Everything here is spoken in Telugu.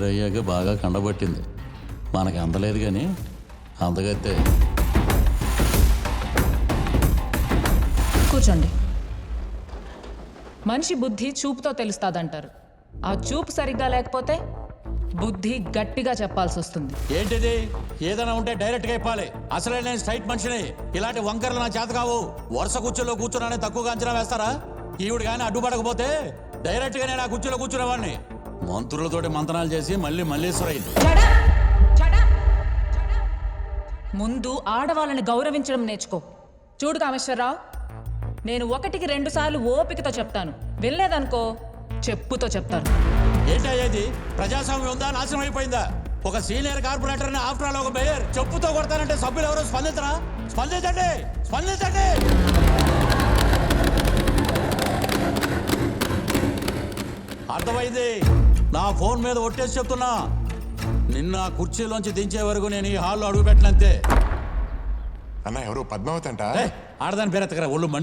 మేయర్ అయ్యాక బాగా కండబట్టింది. మనకి అందలేదు కానీ అందగైతే. కూర్చోండి. మనిషి బుద్ధి చూపుతో తెలుస్తాదంటారు. ఆ చూపు సరిగ్గా లేకపోతే బుద్ధి గట్టిగా చెప్పాల్సి వస్తుంది. ఏంటిది? ఏదైనా ఉంటే డైరెక్ట్గా చెప్పాలి. అసలే నేను స్ట్రైట్ మనిషిని. ఇలాంటి వంకరలు నా చేత కావు. వరుస కుర్చీలో కూర్చున్నానే తక్కువగా అంచనా వేస్తారా? ఈవిడ కానీ అడ్డుపడకపోతే డైరెక్ట్గా నేను ఆ కుర్చీలో కూర్చునేవాడిని. మంత్రులతోటి మంతనాలు చేసి మళ్ళీ మల్లేశ్వరయ్యింది. ముందు ఆడవాళ్ళని గౌరవించడం నేర్చుకో. చూడు కామేశ్వరరావు, నేను 1కి 2 సార్లు ఓపికతో చెప్తాను. వెళ్ళలేదనుకో చెప్పుతో చెప్తాను. ఏంటి అయ్యేది? ప్రజాస్వామ్యం ఉందా? నాశనం అయిపోయిందా? ఒక సీనియర్ కార్పొరేటర్ని ఆఫ్టర్ ఆల్ ఒక మేయర్ చెప్పుతో కొడతానంటే సభ్యులు ఎవరో స్పందించరా? స్పందించండి, స్పందించండి. అర్థమైంది. నా ఫోన్ మీద ఒట్టేసి చెప్తున్నా, నిన్న కుర్చీలోంచి దించే వరకు నేను ఈ హాల్లో అడుగు పెట్టినంతే. అన్న ఎవరు పద్మావతి అంట? ఆడదాని పేరెత్తకరా, ఒళ్ళు మండి.